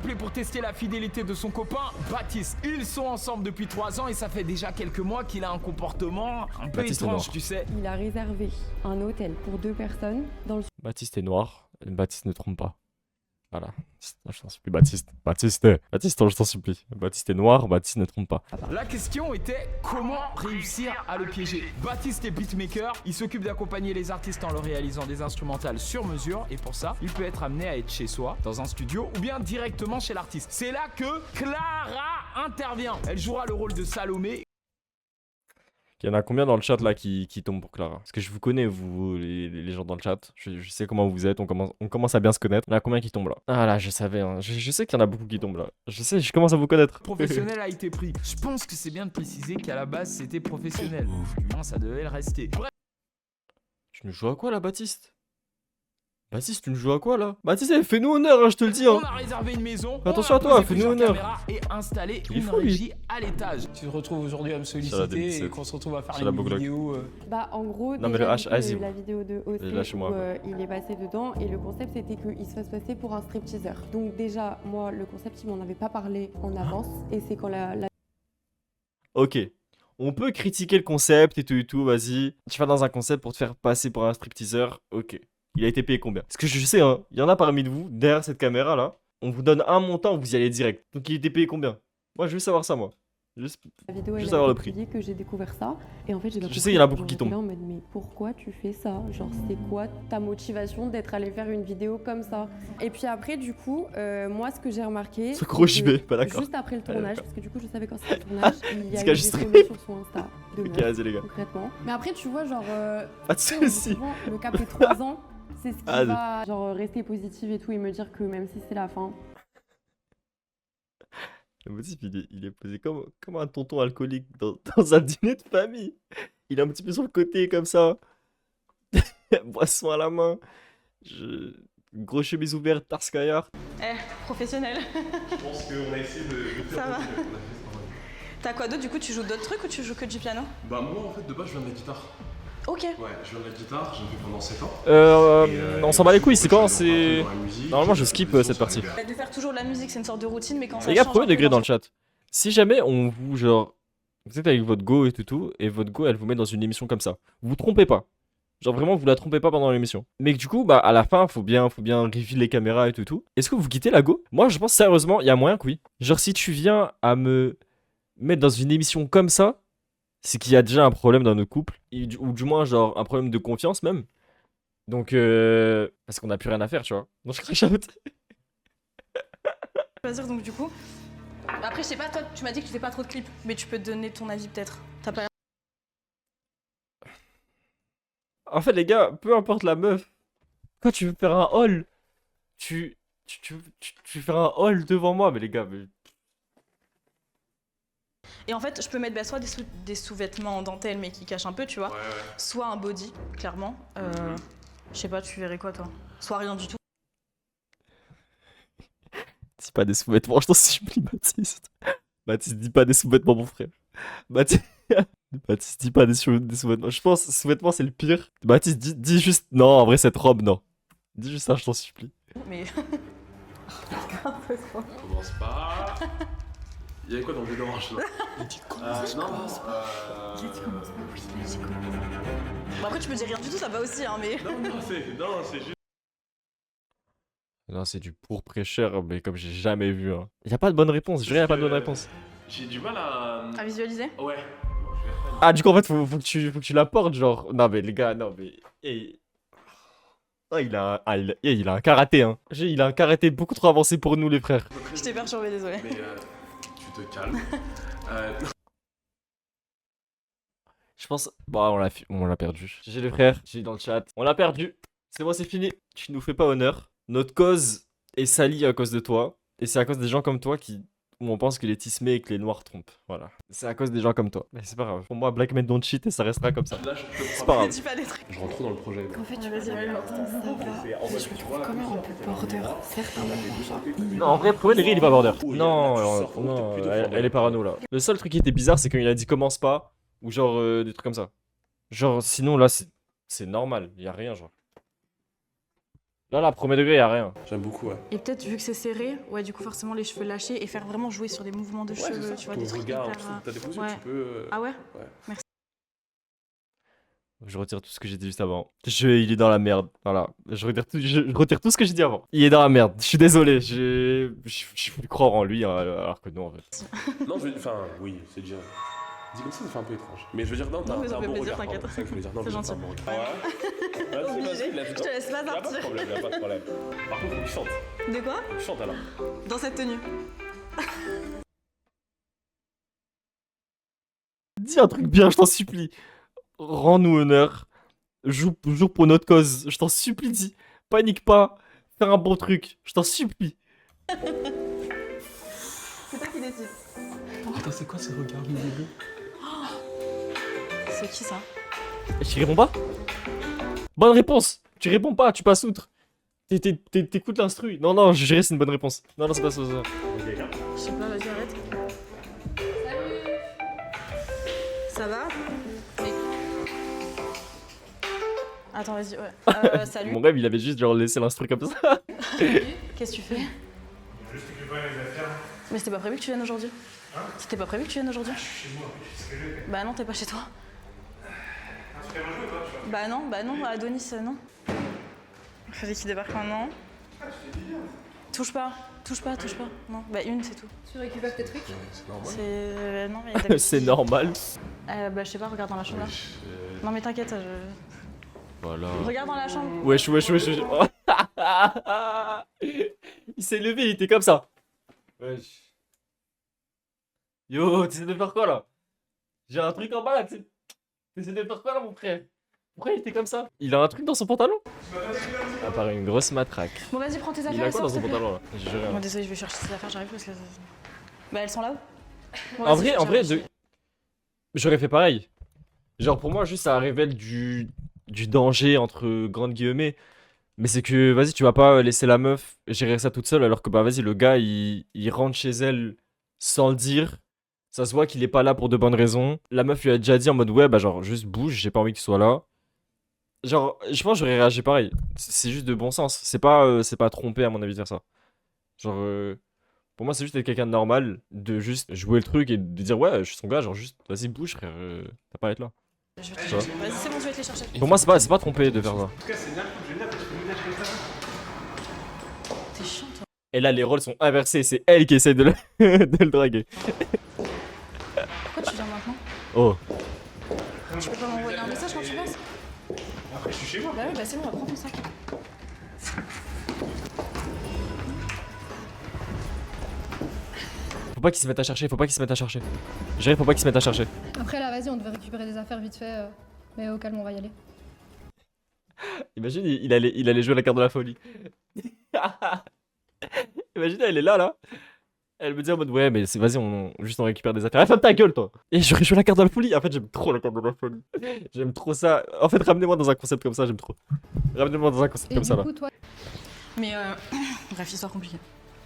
appelé pour tester la fidélité de son copain, Baptiste. Ils sont ensemble depuis 3 ans et ça fait déjà quelques mois qu'il a un comportement un peu Baptiste étrange, tu sais. Il a réservé un hôtel pour 2 personnes dans le Baptiste est noir, Baptiste ne trompe pas. Voilà. Je t'en supplie, Baptiste. Baptiste, je t'en supplie. Baptiste est noir, Baptiste ne trompe pas. La question était comment réussir à le piéger. Baptiste est beatmaker, il s'occupe d'accompagner les artistes en leur réalisant des instrumentales sur mesure et pour ça, il peut être amené à être chez soi, dans un studio ou bien directement chez l'artiste. C'est là que Clara intervient. Elle jouera le rôle de Salomé. Il y en a combien dans le chat là qui tombent pour Clara? Parce que je vous connais, vous, les gens dans le chat. Je sais comment vous êtes, on commence à bien se connaître. Il y en a combien qui tombent là? Ah là, je savais, hein. Je sais qu'il y en a beaucoup qui tombent là. Je sais, je commence à vous connaître. Professionnel a été pris. Je pense que c'est bien de préciser qu'à la base c'était professionnel. Du moins ça devait le rester. Bref. Tu nous joues à quoi là, Baptiste? Baptiste, tu nous joues à quoi là? Baptiste, fais-nous honneur, hein, je te le dis. Hein. On a réservé une maison. Attention à toi, fais-nous honneur. Et installé Il est une fou, lui. régie à l'étage. Tu te retrouves aujourd'hui à me Ça la solliciter délicieuse. et qu'on se retrouve à faire Ça la une boucle. vidéo. Bah en gros, Non, mais déjà, le H, du coup, vas-y, il y a eu vous. la vidéo de OC Lâchez-moi, où ouais. il est passé dedans et le concept c'était qu'il se fasse passer pour un stripteaser. Donc déjà, moi, le concept, il m'en avait pas parlé en avance et c'est quand la Ok. On peut critiquer le concept et tout, vas-y. Tu vas dans un concept pour te faire passer pour un stripteaseur, ok. Il a été payé combien? Parce que je sais, hein, il y en a parmi de vous, derrière cette caméra là, on vous donne un montant, vous y allez direct. Donc il était payé combien? Moi je veux savoir ça, moi. Juste vidéo elle juste a avoir le été prix. publiée que j'ai découvert ça et en fait j'ai pas Je compris. sais, il y en a beaucoup Genre, qui j'étais là tombent. en mode mais pourquoi tu fais ça? Genre c'est quoi ta motivation d'être allé faire une vidéo comme ça? Et puis après du coup, moi ce que j'ai remarqué, Ce gros c'est JB, que pas d'accord. juste après le Ah, tournage, d'accord. parce que du coup je savais quand c'était le tournage, il y a C'est eu qu'enregistré. des photos sur son Insta de Ok, meufs, vas-y les gars. concrètement. Mais après tu vois genre Pas de soucis. souvent, le cap des 3 ans, c'est ce qui Ah, va genre rester positif et tout et me dire que même si c'est la fin. Le motif, il est posé comme un tonton alcoolique dans un dîner de famille. Il est un petit peu sur le côté comme ça. Boisson à la main. Gros chemise ouverte, Tarskaillard. Professionnel. Je pense qu'on a essayé de Ça faire va. mieux, on a fait ça va. T'as quoi d'autre du coup? Tu joues d'autres trucs ou tu joues que du piano? Bah moi en fait de base je viens de la guitare. Ok. Ouais, je viens de la guitare, j'en ai fait pendant 7 ans. On s'en bat les couilles, c'est quand c'est c'est... Normalement, je skip cette partie. De faire toujours de la musique, c'est une sorte de routine, mais quand ça Les gars, change premier un peu degré dans le chat. Si jamais on vous, genre, vous êtes avec votre go et tout, et votre go, elle vous met dans une émission comme ça, vous trompez pas. Genre vraiment, vous la trompez pas pendant l'émission. Mais que du coup, bah, à la fin, faut bien reveal les caméras et tout. Est-ce que vous quittez la go? Moi, je pense sérieusement, il y a moyen que oui. Genre, si tu viens à me mettre dans une émission comme ça, c'est qu'il y a déjà un problème dans notre couple, ou du moins, genre, un problème de confiance même. Donc, parce qu'on n'a plus rien à faire, tu vois. Donc, je crache out. choisir donc du coup. Après, je sais pas, toi, tu m'as dit que tu fais pas trop de clips, mais tu peux te donner ton avis peut-être. T'as pas. En fait, les gars, peu importe la meuf, quand tu veux faire un haul, tu veux faire un haul devant moi, mais les gars, mais... Et en fait, je peux mettre bah, soit des sous-vêtements en dentelle mais qui cachent un peu, tu vois. Ouais. Soit un body, clairement. Je sais pas, tu verrais quoi toi? Soit rien du tout. Dis pas des sous-vêtements, je t'en supplie, Baptiste. Baptiste, dis pas des sous-vêtements, mon frère. Baptiste, Baptiste, dis pas des sous-vêtements. Je pense que sous-vêtements, c'est le pire. Baptiste, dis juste... Non, en vrai, cette robe, non. Dis juste ça, je t'en supplie. Mais. Commence pas. Il y avait quoi dans le jeu d'orange là? Non, Bon, après, tu peux dire rien du tout, ça va aussi, hein, mais. non, c'est juste. Non, c'est du pourpre cher, mais comme j'ai jamais vu. Hein. Y a pas de bonne réponse, je dirais y a pas de bonne réponse. J'ai du mal à. À visualiser? Ouais. Ah, du coup, en fait, faut que tu la portes, genre. Non, mais les gars, non, mais. Hey. Oh, il a un karaté, hein. Il a un karaté beaucoup trop avancé pour nous, les frères. Je t'ai perturbé, désolé. Mais tu te calmes. Je pense. Bon, on l'a perdu. J'ai les frères, j'ai dans le chat. On l'a perdu. C'est bon, c'est fini. Tu nous fais pas honneur. Notre cause est salie à cause de toi. Et c'est à cause des gens comme toi où on pense que les tismés et que les noirs trompent. Voilà. C'est à cause des gens comme toi. Mais c'est pas grave. Pour moi, Black Men Don't Cheat et ça restera comme ça. Là, je te C'est prends. pas grave. Dis pas des trucs. Je rentre trop dans le projet. En fait, tu Vas-y, vas vas-y. ça va. Mais je me trouve quand même un peu border. Certes, Non, en vrai, premier degré, il est pas border. Non, elle est parano là. Le seul truc qui était bizarre, c'est quand il a dit commence pas. Ou genre des trucs comme ça. Genre, sinon là, c'est normal. Y a rien, genre. Là, premier degré, y a rien. J'aime beaucoup, ouais. Et peut-être vu que c'est serré, ouais, du coup, forcément, les cheveux lâchés et faire vraiment jouer sur des mouvements de cheveux, tu vois, Ton des trucs regard, hyper. t'as des positions ouais. que tu peux. Ah ouais? Je retire tout ce que j'ai dit juste avant. Il est dans la merde. Voilà. Je retire tout ce que j'ai dit avant. Il est dans la merde. Je suis désolé. Je voulais croire en lui, hein, alors que non, en fait. Non, enfin, oui, c'est déjà. Dit comme ça fait un peu étrange. Mais je veux dire, non, t'as Non, mais un ça fait bon plaisir, regard. t'inquiète. C'est ça que je voulais dire. Non, C'est mais gentil. un bon regard. Ouais. Vas-y, Obligé. let's Je go. te laisse pas Y'a pas de partir. problème, y'a pas de problème. Par contre, faut qu'il chante. De quoi? Faut qu'il chante alors. Dans cette tenue. Dis un truc bien, je t'en supplie. Rends-nous honneur. Joue pour notre cause. Je t'en supplie, dis. Panique pas. Fais un bon truc. Je t'en supplie. C'est toi qui décide. Attends, c'est quoi ce regard du début? C'est qui ça? Tu réponds pas? Bonne réponse. Tu réponds pas, tu passes outre. T'écoutes l'instru. Non, je dirais c'est une bonne réponse. Non, c'est pas ça. Je sais pas, vas-y, arrête. Salut. Ça va? Oui. Attends, vas-y, ouais. Salut. Mon rêve, il avait juste genre laissé l'instru comme ça. Qu'est-ce que tu fais? Mais c'était pas prévu que tu viennes aujourd'hui? C'était pas prévu que tu viennes aujourd'hui? Je suis chez moi, je sais ce que je fais. Bah non, t'es pas chez toi. Tu fais manger ou pas, tu vois? Bah non, Adonis, non. Fallait qu'il débarque maintenant. Touche pas. Non, bah une, c'est tout. Tu récupères tes trucs? C'est normal. C'est. Non, mais d'habitude- C'est normal. Bah je sais pas, regarde dans la chambre là. Non, mais t'inquiète, Voilà. regarde dans la chambre. Wesh. Il s'est levé, il était comme ça. Wesh. Yo, t'essaies de faire quoi là? J'ai un truc en bas là, t'essaies de faire quoi là mon frère? Pourquoi il était comme ça? Il a un truc dans son pantalon? À part une grosse matraque. Bon, vas-y, prends tes affaires. Il a et quoi sors, dans son s'il te plaît. pantalon là? J'ai rien. Bon, désolé, je vais chercher ces affaires, j'arrive parce que. Bah, elles sont là-haut. Bon, En vas-y, vrai, j'arrive. j'aurais fait pareil. Genre pour moi, juste ça révèle du danger entre grandes guillemets. Mais c'est que, vas-y, tu vas pas laisser la meuf gérer ça toute seule alors que, bah, vas-y, le gars, il rentre chez elle sans le dire. Ça se voit qu'il est pas là pour de bonnes raisons. La meuf lui a déjà dit en mode, ouais, bah, genre, juste bouge, j'ai pas envie qu'il soit là. Genre, je pense que j'aurais réagi pareil. C'est juste de bon sens. C'est pas trompé, à mon avis, de faire ça. Genre, pour moi, c'est juste être quelqu'un de normal, de juste jouer le truc et de dire, ouais, je suis son gars, genre, juste, vas-y, bouge, frère, t'as pas à être là. Je vais te Tu vois. chercher. Vas-y, c'est bon, je vais te les chercher. Pour moi, c'est pas trompé de faire ça. En tout cas, c'est bien, génial parce que je me comme ça. T'es chiant, toi. Et là, les rôles sont inversés, c'est elle qui essaie de le, de le draguer. Pourquoi tu viens maintenant? Oh. Tu peux pas m'envoyer un message quand tu passes? Après, je suis chez moi. Bah oui, bah c'est bon, prends ton sac. Faut pas qu'ils se mettent à chercher, J'irai, faut pas qu'ils se mettent à chercher. Après là, vas-y, on devait récupérer des affaires vite fait, mais au calme, on va y aller. Imagine, il allait jouer la carte de la folie. Imagine, elle est là. Elle me dit en mode, ouais, mais vas-y, on récupère des affaires. Ah, ferme ta gueule, toi. Et j'aurais joué la carte de la folie. En fait, j'aime trop la carte de la folie. J'aime trop ça. En fait, ramenez-moi dans un concept comme ça, j'aime trop. Ramenez-moi dans un concept Et comme du ça, là. coup, toi, Mais bref, histoire compliquée.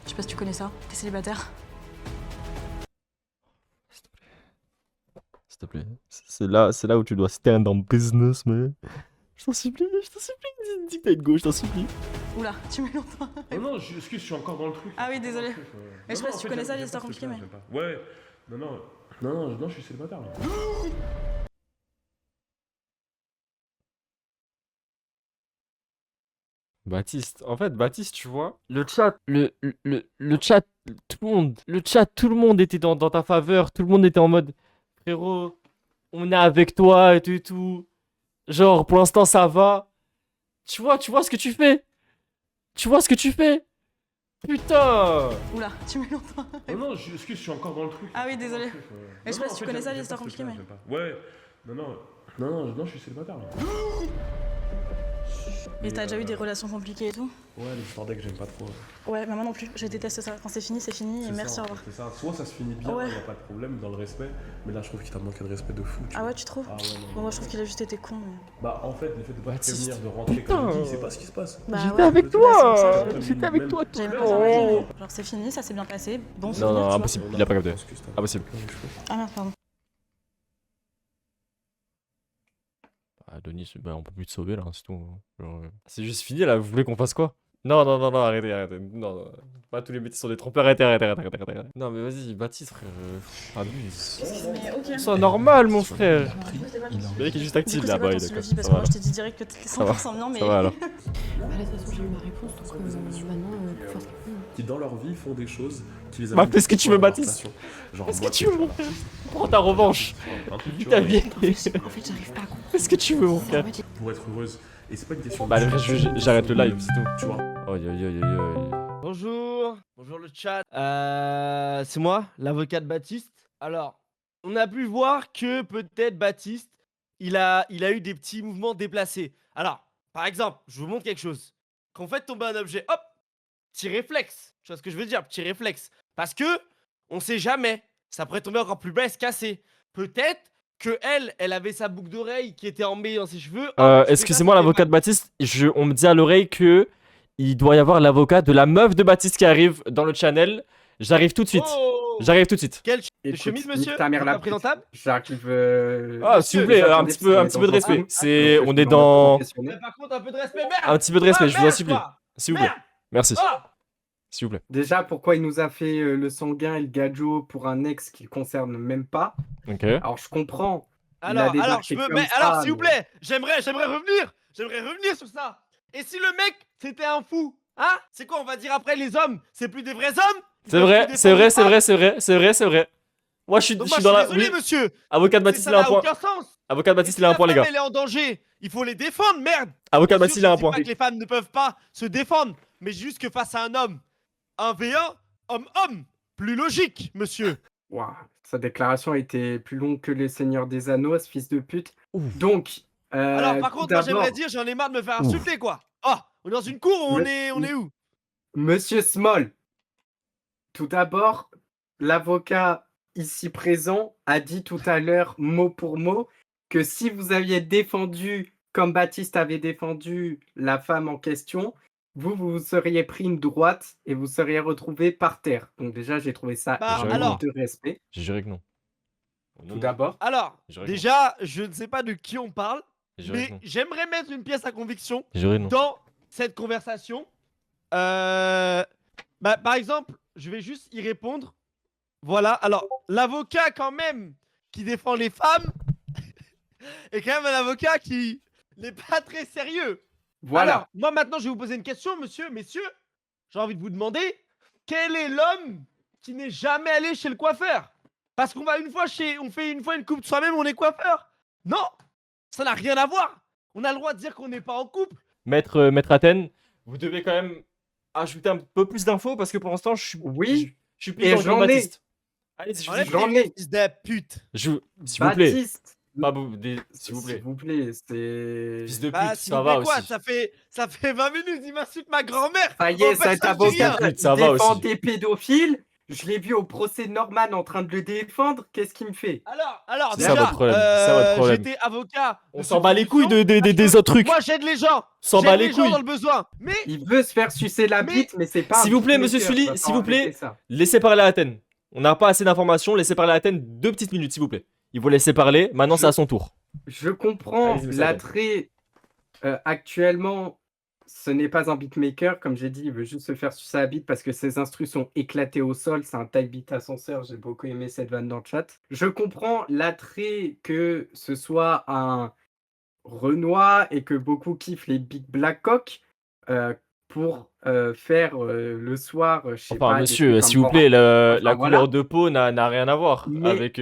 Je sais pas si tu connais ça. T'es célibataire? S'il te plaît. C'est là où tu dois stand on business, mais. Je t'en supplie. Dis que t'as une gauche, je t'en supplie. Oula, tu mets longtemps. Non, excuse, je suis encore dans le truc. Ah oui, désolé. Mais Mais je sais pas si tu connais ça, les histoires compliquées, mais. Ouais, non, je suis célibataire là. Baptiste, en fait, Baptiste, tu vois, le chat, le chat, tout le monde était dans ta faveur, tout le monde était en mode, frérot, on est avec toi et tout. Genre, pour l'instant, ça va. Tu vois ce que tu fais. Putain. Oula, tu mets longtemps. Non, excuse, je suis encore dans le truc. Ah oui, désolé. Mais je sais pas si tu connais ça, les histoires compliquées, mais. Ouais, non, je suis célibataire là. Et t'as déjà eu des relations compliquées et tout? Ouais, les histoires d'ex, j'aime pas trop. Ouais, mais moi non plus, je déteste ça. Quand c'est fini et merci, au revoir. C'est ça, soit ça se finit bien, Ouais. y a pas de problème dans le respect, mais là je trouve qu'il t'a manqué de respect de fou. Ah ouais, tu trouves? Ah ouais, non. Bon, moi je trouve qu'il a juste été con. Mais... Bah en fait, le fait de pas te Baptiste. prévenir, de rentrer comme il dit, c'est pas ce qui se passe. Bah, J'étais ouais. avec Bah, toi. c'est pour ça. J'étais avec toi. J'avais même pas Oh. remarqué. Genre c'est fini, ça s'est bien passé. Bon souvenir, tu Non, vois. impossible. Il a pas capté. Excuse, t'as- Impossible. Ah merde, pardon. Denis, bah, on peut plus te sauver là, c'est tout. Genre, c'est juste fini là, vous voulez qu'on fasse quoi? Non, non, non, non, arrêtez, arrêtez. Non, non, pas tous les bêtises sont des trompeurs, arrêtez, arrêtez, arrêtez, arrêtez, arrêtez. Non, mais vas-y, Baptiste, frère. Mais ok. C'est normal, mon frère. Le mec est juste Du actif coup, là, c'est quoi bah, ton d'accord. style de vie? Parce Ça que va, moi, je t'ai dit direct que t'étais Ça va. 100% bien, mais. ça va alors. Bah, là, de toute façon, j'ai eu ma réponse, donc maintenant, faut faire ce qu'il faut. Qui dans leur vie font des choses qui les Bah, amènent fais ce que tu veux, dans leur Baptiste. relation. Genre, Fais ce que moi, tu veux, mon frère. Prends ta revanche. un truc, Vis tu ta vois, vie. En fait, j'arrive pas à comprendre. Fais ce que tu veux, mon C'est frère. en fait, pour être heureuse. Et c'est pas une question Bah, de- allez, j'arrête le live, c'est tout. Tu vois. Aïe, aïe, aïe, aïe, aïe. Bonjour, bonjour le chat. C'est moi, l'avocat de Baptiste. Alors, on a pu voir que peut-être Baptiste, il a eu des petits mouvements déplacés. Alors, par exemple, je vous montre quelque chose. Quand vous faites tomber un objet, hop, petit réflexe. Tu vois ce que je veux dire, petit réflexe. Parce que, on sait jamais, ça pourrait tomber encore plus bas et se casser. Peut-être que elle avait sa boucle d'oreille qui était emmêlée dans ses cheveux. Hop, tu fais ça, Excusez-moi, ça fait l'avocat mal. de Baptiste, on me dit à l'oreille que il doit y avoir l'avocat de la meuf de Baptiste qui arrive dans le channel. J'arrive tout de suite. Oh J'arrive tout de suite. Quelle Écoute, chemise, nique monsieur? ta mère la Pas présentable? J'arrive. Ah, s'il vous plaît, un petit peu de respect. On est dans Mais par contre, un peu de respect, merde! un petit peu de respect, je vous en merde, supplie. quoi. S'il vous plaît. Merde. Merci. Ah S'il vous plaît. Déjà, pourquoi il nous a fait le sanguin et le gadjo pour un ex qui le concerne même pas? Ok. Alors, je comprends. Il a Alors, débarqué je peux. comme Mais ça, alors, s'il vous mais- plaît, j'aimerais revenir. J'aimerais revenir sur ça. Et si le mec, c'était un fou? Hein? C'est quoi, on va dire après, les hommes, c'est plus des vrais hommes? Ils C'est peuvent vrai, plus c'est défendre vrai, les c'est femmes. vrai, c'est vrai, c'est vrai, c'est vrai. Moi, je suis Donc moi, dans la. désolé, Oui. monsieur. Avocat de Baptiste, Ça il a un n'a point. aucun sens. Avocat de Et Baptiste, si il a un la point, les femme, gars. elle est en danger, il faut les défendre, merde. Avocat de Bien Baptiste, sûr, il a un je dis point. pas que les femmes ne peuvent pas se défendre, mais juste que face à un homme, un V1, homme-homme, plus logique, monsieur. Ouah, sa déclaration a été plus longue que les Seigneurs des Anneaux, ce fils de pute. Ouf. Donc. Alors, par tout contre, moi, j'aimerais d'abord, dire, j'en ai marre de me faire Ouf. insulter, quoi. Oh, on est dans une cour ou on Le- est où? Monsieur Small, tout d'abord, l'avocat ici présent a dit tout à l'heure, mot pour mot, que si vous aviez défendu, comme Baptiste avait défendu la femme en question, vous vous seriez pris une droite et vous seriez retrouvé par terre. Donc déjà, j'ai trouvé ça Bah, un alors. manque de respect, J'ai juré que non. tout d'abord. Alors, J'aurais que non. déjà, je ne sais pas de qui on parle, J'ai juré que mais non. j'aimerais mettre une pièce à conviction J'ai juré que non. dans cette conversation. Bah, par exemple, je vais juste y répondre. Voilà, alors, l'avocat quand même qui défend les femmes est quand même un avocat qui n'est pas très sérieux. Voilà. Alors, moi maintenant, je vais vous poser une question, messieurs. J'ai envie de vous demander, quel est l'homme qui n'est jamais allé chez le coiffeur? Parce qu'on va on fait une fois une coupe de soi-même, on est coiffeur? Non, ça n'a rien à voir. On a le droit de dire qu'on n'est pas en couple. Maître Athènes, vous devez quand même ajouter un peu plus d'infos parce que pour l'instant, je suis Oui, je suis plus et dans le j'en ai. Baptiste. Allez, s'il vous Enlève plaît. J'en tes ai. fils de pute. S'il vous plaît. Baptiste, Pas vous, s'il vous plaît. S'il vous plaît, c'est... Fils de pute, Bah, s'il ça vous plaît, va quoi, aussi. ça fait 20 minutes, il m'insulte ma grand-mère. Ça y est, Oh, cet personne dit rien. avocat Pute, ça va défend aussi. des pédophiles. Je l'ai vu au procès de Norman en train de le défendre. Qu'est-ce qu'il me fait? Alors, C'est ça déjà, votre problème, c'est ça votre problème. j'étais avocat. On de s'en bat les couilles substitution des autres trucs. Moi, j'aide les gens. S'en J'aide bat les les gens couilles. dans le besoin. Mais Il veut se faire sucer la Mais- bite, mais c'est pas. S'il un vous plaît, beatmaker, monsieur Sully, va s'il pas vous plaît. arrêter ça. Laissez parler à Athènes. On n'a pas assez d'informations. Laissez parler à Athènes 2 petites minutes, s'il vous plaît. Il vous laisser parler. Maintenant, c'est à son tour. Je comprends Allez-y, monsieur l'attrait. Actuellement, ce n'est pas un beatmaker. Comme j'ai dit, il veut juste se faire sucer la bite parce que ses instrus sont éclatés au sol. C'est un type beat ascenseur. J'ai beaucoup aimé cette vanne dans le chat. Je comprends l'attrait que ce soit un Renoir et que beaucoup kiffent les beats Blackhawk pour faire le soir, je sais Enfin, pas, des monsieur, trucs s'il vous comme plaît, la Enfin, couleur voilà. de peau n'a rien à voir Mais- avec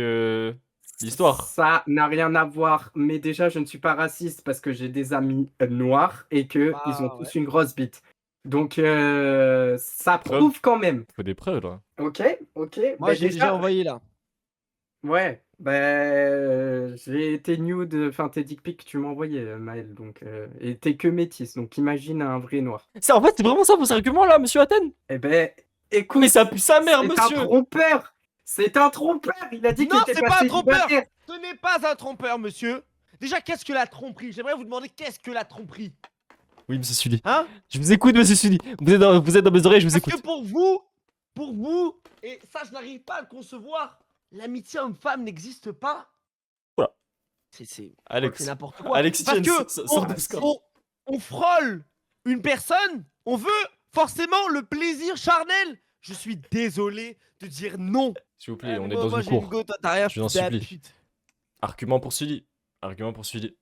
l'histoire. Ça n'a rien à voir, mais déjà, je ne suis pas raciste parce que j'ai des amis noirs et que Ah, ils ont ouais. tous une grosse bite. Donc, ça prouve quand même. Faut des preuves, là. Ok, ok. moi, Ben j'ai déjà envoyé là. Ouais, ben j'ai été nude, enfin tes dick pics que tu m'as envoyé, Maël, donc et t'es que métis, donc imagine un vrai noir. En fait, c'est vraiment ça vos arguments, là, monsieur Athènes. Eh ben, écoute, Mais ça pue sa mère, c'est monsieur. un trompeur. C'est un trompeur. Il a dit qu'il Non, était c'est pas pas un trompeur. célibataire. Ce n'est pas un trompeur, monsieur. Déjà, qu'est-ce que la tromperie? J'aimerais vous demander qu'est-ce que la tromperie? Oui, monsieur Sully. Hein? Je vous écoute, monsieur Sully. Vous êtes dans mes oreilles, je vous Parce que écoute. pour vous, et ça, je n'arrive pas à le concevoir, l'amitié homme-femme n'existe pas. C'est Alex, n'importe quoi. Alex, Parce tiens, que sors de score. on frôle une personne, on veut forcément le plaisir charnel. Je suis désolé de dire non. S'il vous plaît, on est Moi, dans une j'ai une cour. go, toi t'as rien. Je vous en putain, supplie. putain. Argument poursuivi. Argument poursuivi.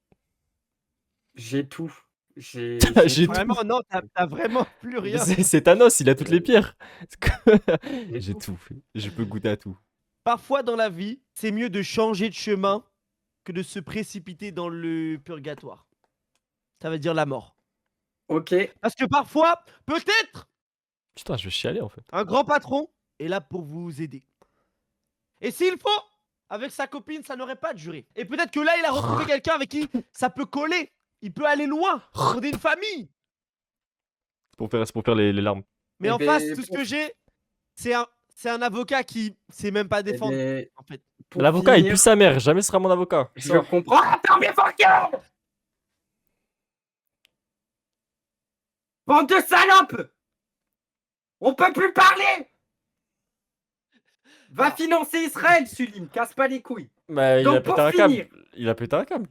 J'ai tout. J'ai J'ai tout. Vraiment, non, t'as vraiment plus rien. C'est Thanos, il a toutes les pierres. J'ai tout. Je peux goûter à tout. Parfois dans la vie, c'est mieux de changer de chemin que de se précipiter dans le purgatoire. Ça veut dire la mort. Ok. Parce que parfois, peut-être, Putain, je vais chialer en fait. un grand patron est là pour vous aider. Et s'il faut, avec sa copine, ça n'aurait pas duré. Et peut-être que là, il a retrouvé quelqu'un avec qui ça peut coller. Il peut aller loin, fonder une famille. C'est pour faire les larmes. Mais Eh en ben, face, tout ce pour- que j'ai, c'est un avocat qui sait même pas défendre, Mais en fait. pour L'avocat, il finir, pue sa mère. Jamais ce sera mon avocat. je comprends. Attends, mais fuck! Bande de salopes! On peut plus parler! Va financer Israël, Sulim, casse pas les couilles. Bah, il Donc, a pété pour un câble. finir. Il a pété un câble.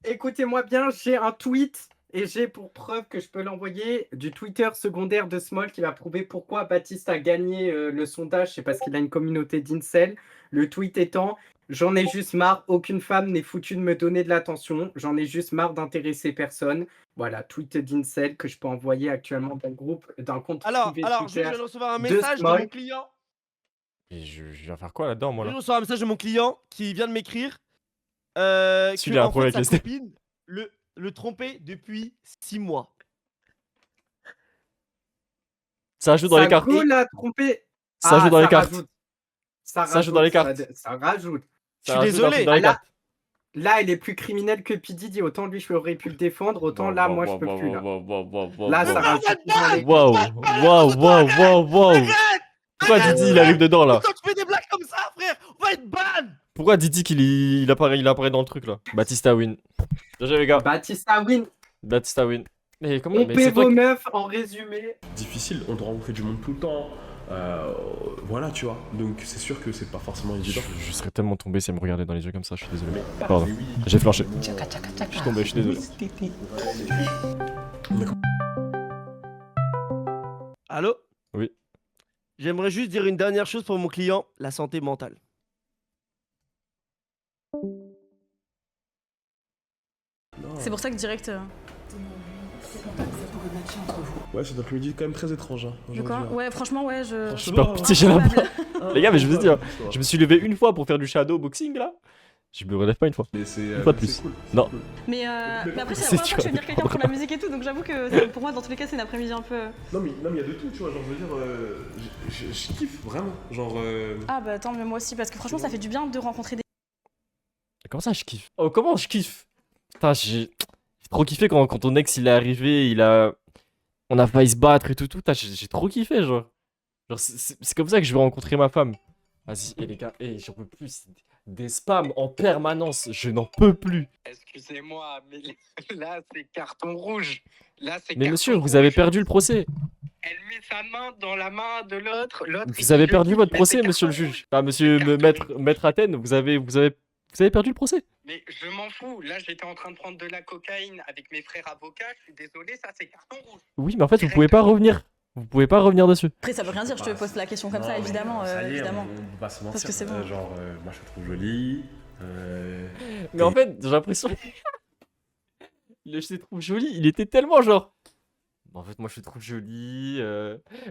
Écoutez-moi bien, j'ai un tweet et j'ai pour preuve que je peux l'envoyer du Twitter secondaire de Small qui va prouver pourquoi Baptiste a gagné le sondage. C'est parce qu'il a une communauté d'incel. Le tweet étant: j'en ai juste marre, aucune femme n'est foutue de me donner de l'attention. J'en ai juste marre d'intéresser personne. Voilà, tweet d'incel que je peux envoyer actuellement d'un groupe, d'un compte Alors, privé je Twitter. viens de recevoir un de message de Small. mon client. Et je viens faire quoi là-dedans, moi Je viens là de recevoir un message de mon client qui vient de m'écrire Celui-là, que un en problème fait, avec sa les copine le trompait depuis 6 mois. Ça joue dans Sa les cartes. go l'a trompé. Ça joue dans les cartes. rajoute. Ça joue dans les cartes. Ça rajoute. Je suis Ça rajoute un désolé. truc dans les Là, cartes. Là, il est plus criminel que P. Diddy. Autant lui, je aurais pu le défendre, autant là, moi, je peux plus. Là, ça rajoute dans les Waouh, waouh, waouh, waouh, waouh. Pourquoi Didi il arrive dedans là? Quand tu fais des blagues comme ça, frère, on va être ban. Pourquoi Didi il apparaît dans le truc là? Batista win. Bien joué les gars. Batista win. Batista win. Mais comment? On Mais paie c'est toi vos qui- meufs en résumé. Difficile, on doit rencontrer du monde tout le temps. Voilà, tu vois. Donc c'est sûr que c'est pas forcément évident. Je serais tellement tombé si elle me regardait dans les yeux comme ça, je suis désolé. Mais Pardon. oui. J'ai flanché. Je suis tombé, je suis désolé. Allô? Oui. J'aimerais juste dire une dernière chose pour mon client, la santé mentale. C'est pour ça que direct. Ouais, cet après-midi quand même très étrange. Hein, De quoi? aujourd'hui, hein. Ouais, franchement, ouais, je. Franchement, J'ai peur, pitié, j'ai la Probable. Les gars, mais je veux dire, je me suis levé une fois pour faire du shadow boxing là. Je me relève pas une fois. Mais c'est Une fois de c'est plus. cool, c'est Non. cool. Mais après, c'est C'est la première fois que je vais sûr. venir quelqu'un pour la musique et tout, donc j'avoue que pour moi, dans tous les cas, c'est une après-midi un peu. Non, mais il y a de tout, tu vois. Genre, je veux dire, je kiffe vraiment. Genre. Ah bah attends, mais moi aussi, parce que franchement, ça fait du bien de rencontrer des. Comment ça, je kiffe? Oh, comment je kiffe? Putain, j'ai trop kiffé quand ton ex il est arrivé, on a failli se battre et tout. Putain, j'ai trop kiffé, genre. Genre, c'est comme ça que je vais rencontrer ma femme. Vas-y, et les gars, j'en peux plus. Des spams en permanence, je n'en peux plus. Excusez-moi, mais là, c'est carton rouge. Là, c'est Mais carton monsieur, vous rouge. avez perdu le procès. Elle met sa main dans la main de l'autre. L'autre, il Vous avez dit, perdu je votre kiffe, mais procès, c'est monsieur le carton juge. rouge. Ah, monsieur C'est carton maître Athènes, vous avez perdu le procès. Mais je m'en fous. Là, j'étais en train de prendre de la cocaïne avec mes frères avocats. Je suis désolé, ça, c'est carton rouge. Oui, mais en fait, vous pouvez pas revenir. Vous pouvez pas revenir dessus. Après, ça veut rien dire, je te pose la question comme ça, évidemment. évidemment. On va se mentir. Parce que c'est bon. Genre, moi je te trouve jolie. Mais en fait, j'ai l'impression. Je te trouve jolie, il était tellement genre. En fait, moi je te trouve jolie.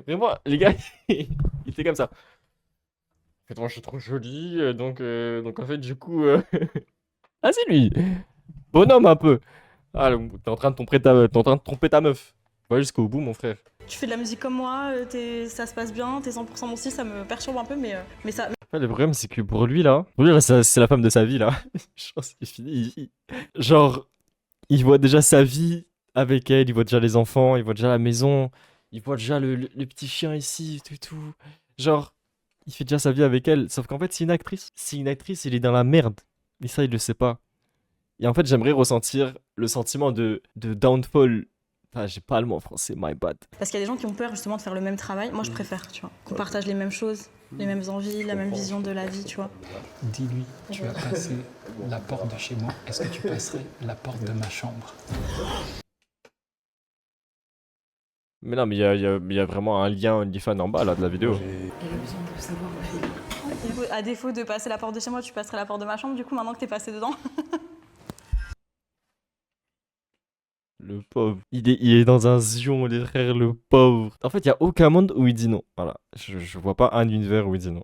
Vraiment, les gars, il était comme ça. En fait, moi je te trouve jolie, donc en fait, du coup. Ah, c'est lui! Bonhomme un peu! Ah, t'es en train de tromper ta meuf. Va jusqu'au bout, mon frère. Tu fais de la musique comme moi, ça se passe bien, t'es 100% mon style, ça me perturbe un peu, mais ça. En fait, le problème, c'est que pour lui, là, c'est la femme de sa vie, là. Genre, c'est fini. Genre, il voit déjà sa vie avec elle, il voit déjà les enfants, il voit déjà la maison, il voit déjà le petit chien ici, tout. Genre, il fait déjà sa vie avec elle. Sauf qu'en fait, c'est une actrice. C'est une actrice, il est dans la merde. Et ça, il le sait pas. Et en fait, j'aimerais ressentir le sentiment de downfall. Ah, j'ai pas le mot en français, my bad. Parce qu'il y a des gens qui ont peur justement de faire le même travail. Moi, je préfère, tu vois, qu'on partage les mêmes choses. les mêmes envies, la même vision de la vie, tu vois. Dis-lui, tu vas passer la porte de chez moi. Est-ce que tu passerais la porte de ma chambre? Mais non, mais il y a vraiment un lien OnlyFans en bas là de la vidéo. Elle a besoin de savoir où À défaut de passer la porte de chez moi, tu passerais la porte de ma chambre, du coup, maintenant que t'es passé dedans. Le pauvre. Il est dans un zion, les frères, le pauvre. En fait, il y a aucun monde où il dit non. Voilà. Je vois pas un univers où il dit non.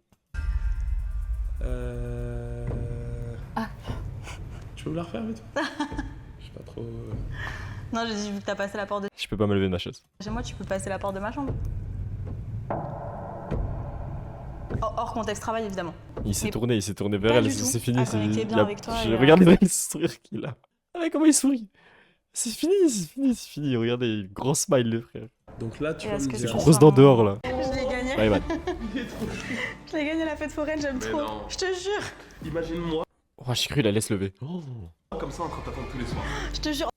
Ah. Tu peux me la refaire vite? Je sais pas trop. Non, j'ai dit, vu que t'as passé la porte de Je peux pas me lever de ma chaise. chez moi, tu peux passer la porte de ma chambre. Hors contexte travail, évidemment. Il s'est Mais tourné vers pas elle, du tout. c'est fini. À connecter bien avec toi et à- Regardez le sourire qu'il a. Ah, mais comment il sourit. C'est fini. Regardez, gros smile, le frère. Donc là, tu Et vas est-ce me que dire. c'est Grosse dent dehors, là. Je l'ai gagné. Bye, bye. Je l'ai gagné à la fête foraine, j'aime trop. non. Je te jure. Imagine-moi Oh, j'ai cru il allait se lever. Oh. comme ça en train de t'attendre tous les soirs. Je te jure.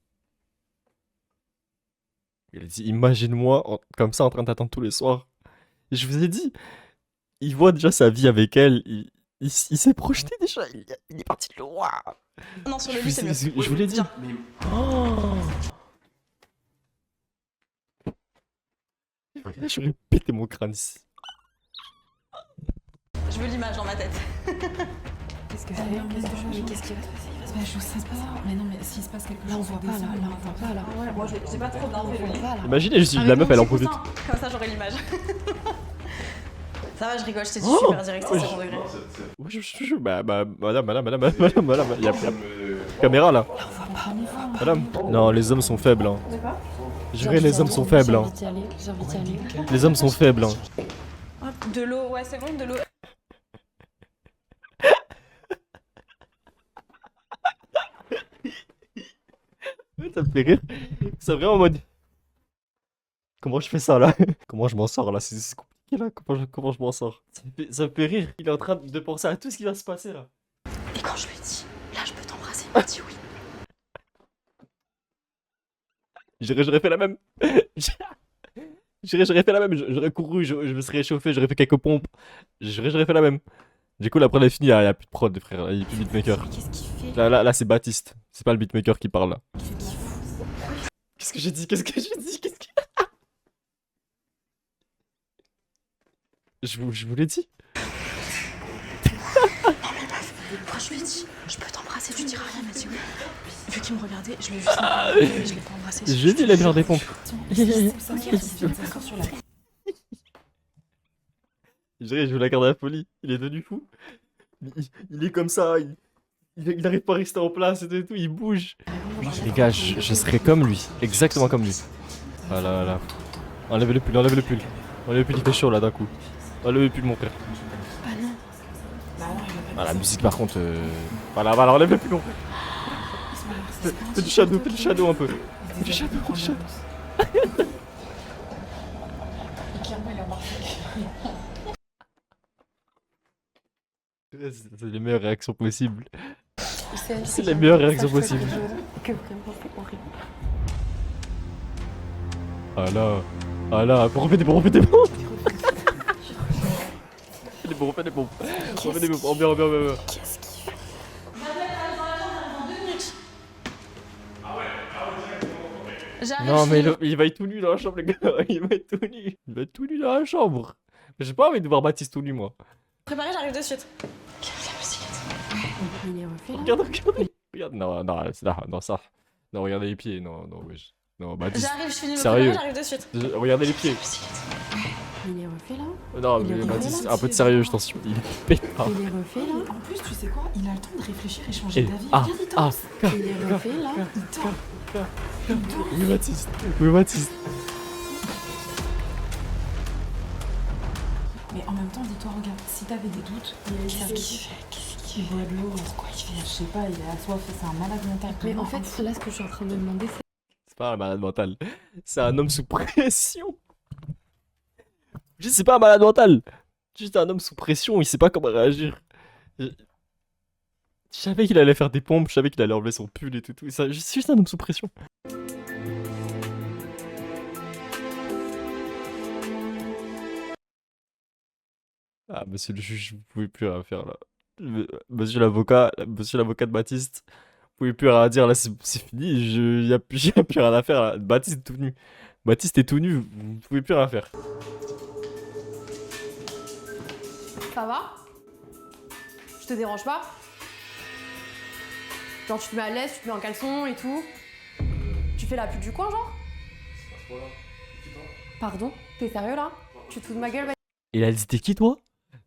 Il a dit, imagine-moi comme ça en train de t'attendre tous les soirs. Et je vous ai dit, il voit déjà sa vie avec elle. Il s'est projeté déjà. Il est parti de loin. Non, sur le lit, c'est mieux. Je vous l'ai dit. Mais Oh. J'aurais pété mon crâne ici. Je veux l'image dans ma tête. Qu'est-ce que c'est? Mais qu'est-ce qui va se passer? Bah, je sais pas. Mais non, mais s'il se passe quelque chose. Là, on voit pas, là, on voit pas, là. Ouais, moi, j'ai pas trop bien fait. On voit pas, là. Imaginez juste Avec la mon meuf, elle en petit profite. coussin. Comme ça, j'aurai l'image. Ça va, je rigole, j'étais Oh super direct, c'est second degré. Ouais, madame, il y a caméra là. Madame. Non, les hommes sont faibles. Hein. Je dirais les hommes sont faibles. Hein. J'ai envie d'y aller. Les hommes sont faibles. Hein. Hop, de l'eau, ouais, c'est bon, de l'eau. Ça me fait rire. C'est vraiment en mode. Comment je fais ça là? Comment je m'en sors là? C'est compliqué là. Comment je m'en sors? Ça me fait rire. Il est en train de penser à tout ce qui va se passer là. Et quand je lui dis, là, je peux t'embrasser, il me dit oui. J'aurais fait la même. J'aurais fait la même. J'aurais couru, je me serais échauffé, j'aurais fait quelques pompes. J'aurais fait la même. Du coup, la prod est finie, il n'y a plus de prod, frère. Il n'y a plus de beatmaker. Qu'est-ce qu'il fait? Là, c'est Baptiste. C'est pas le beatmaker qui parle là. Qu'est-ce que j'ai dit? Je vous l'ai dit. Non, mais meuf, quand je lui ai dit, je peux t'embrasser, tu diras rien, il m'a dit oui. Vu qu'il me regardait, je lui ai juste je l'ai pas embrassé. J'ai dit, il a bien des pompes. Je la garde à la folie. Il est devenu fou. Il est comme ça. Il arrive pas à rester en place et tout. Il bouge. Les gars, je serais comme lui. Exactement comme lui. Voilà. Enlève le pull. Enlève le pull, il fait chaud là d'un coup. Enlève le pull, mon frère. Bah non. Ah, la musique par contre. Voilà, enlève le pull, mon frère. Fais du shadow un peu. Fais du shadow. C'est les meilleures réactions possibles. C'est les meilleures réactions possibles. Que vraiment, c'est horrible. Ah là, refais des pompes. Fais des pompes. Ambiance. Qu'est-ce qu'il fait? J'arrive. Non mais il va être tout nu dans la chambre, les gars. Il va être tout nu dans la chambre. J'ai pas envie de voir Baptiste tout nu, moi. Préparé, j'arrive de suite. Il est refait, là. Regarde. Non, ça. Non, regardez les pieds. Non, wesh. Non, Baptiste. J'arrive, je finis le Sérieux. préparé, j'arrive de suite. Regardez les pieds. Il est refait, là. Non, Il mais est Baptiste, refait, un peu de sérieux, je t'en supplie. Il est pétard. Il est refait, là. En plus, tu sais quoi? Il a le temps de réfléchir et changer d'avis. Ah, Regarde, il danse. Il est refait, là. Oui, Baptiste. Mais en même temps, dis-toi, regarde, si t'avais des doutes, qu'est-ce qu'il boit de l'eau? Pourquoi il fait? Je sais pas, il est assoiffé, c'est un malade mental. Mais en fait, là, ce que je suis en train de me demander, c'est. C'est pas un malade mental. C'est un homme sous pression. C'est pas un malade mental. Juste un homme sous pression, il sait pas comment réagir. Je savais qu'il allait faire des pompes, je savais qu'il allait enlever son pull et tout. C'est juste un homme sous pression. Ah, monsieur le juge, vous pouvez plus rien faire là. Monsieur l'avocat de Baptiste, vous pouvez plus rien dire là, c'est fini. Y a plus rien à faire là. Baptiste est tout nu. Baptiste est tout nu, vous pouvez plus rien faire. Ça va? Je te dérange pas? Genre tu te mets à l'aise, tu te mets en caleçon et tout. Tu fais la pute du coin genre? Pardon? T'es sérieux là? Tu te fous de ma gueule? Il a dit t'es qui toi?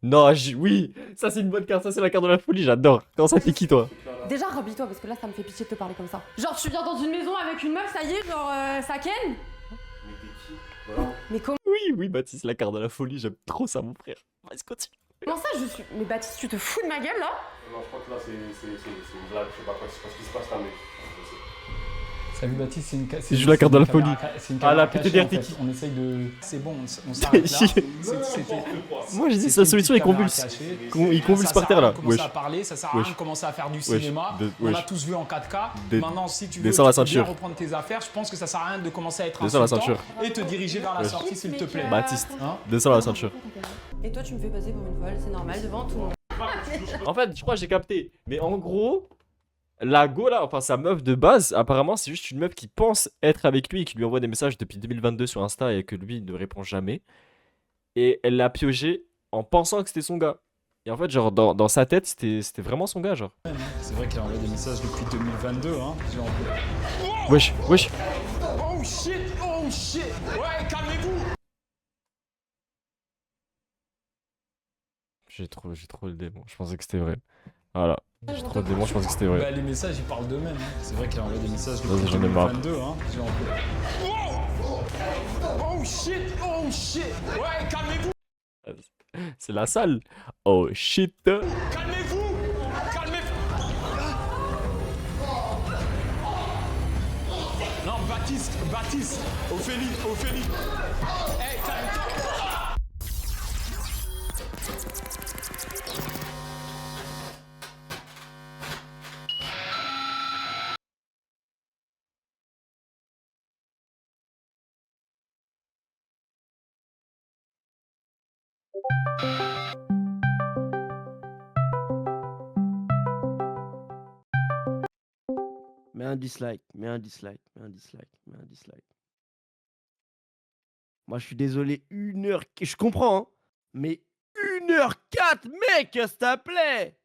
Non, oui, ça c'est une bonne carte, ça c'est la carte de la folie, j'adore. Comment ça t'es qui toi? Déjà rhabille-toi parce que là ça me fait pitié de te parler comme ça. Genre tu viens dans une maison avec une meuf, ça y est, genre ça ken? Mais t'es qui? Voilà. Mais comment Oui, Baptiste, la carte de la folie, j'aime trop ça mon frère. Vas-y, continue. ça je suis... Mais Baptiste, tu te fous de ma gueule là? Non, je crois que là c'est une blague, je sais pas quoi, c'est ce qui se passe là, mais. Salut Baptiste, c'est une Il joue la carte de la folie. Ah la petite en fait. RTQ. On essaye de. C'est bon, on s'arrête là. Moi j'ai dit sa solution, il convulse. Il convulse par terre là. Ça sert à rien de commencer à parler, ça sert à rien de commencer à faire du cinéma. On a tous vu en 4K. Maintenant, si tu veux bien reprendre tes affaires, je pense que ça sert à rien de commencer à être insultant et te diriger vers la sortie, s'il te plaît. Baptiste, descends la ceinture. Et toi tu me fais passer pour une folle, c'est normal, devant tout le monde. En fait, je crois que j'ai capté. Mais en gros, la go là, enfin sa meuf de base, apparemment c'est juste une meuf qui pense être avec lui et qui lui envoie des messages depuis 2022 sur Insta et que lui ne répond jamais. Et elle l'a piégé en pensant que c'était son gars. Et en fait, genre dans sa tête, c'était vraiment son gars, genre. C'est vrai qu'il a envoyé des messages depuis 2022, hein. Wesh. Oh shit, oh shit. Ouais, calmez-vous. J'ai trop le démon, je pensais que c'était vrai. Voilà. J'ai trop le démon, je pensais que c'était vrai. Bah, les messages ils parlent d'eux-mêmes. Hein. C'est vrai qu'il a envoyé des messages depuis Vas-y, j'en ai marre. 2022, hein. Oh shit, oh shit. Ouais, calmez-vous. C'est la salle. Oh shit. Calmez-vous. Non, Baptiste, Ophélie. Hey, calme-toi. Mets un dislike. Moi, je suis désolé, 1h... Je comprends, hein, mais 1h04, mec, s'il te plaît!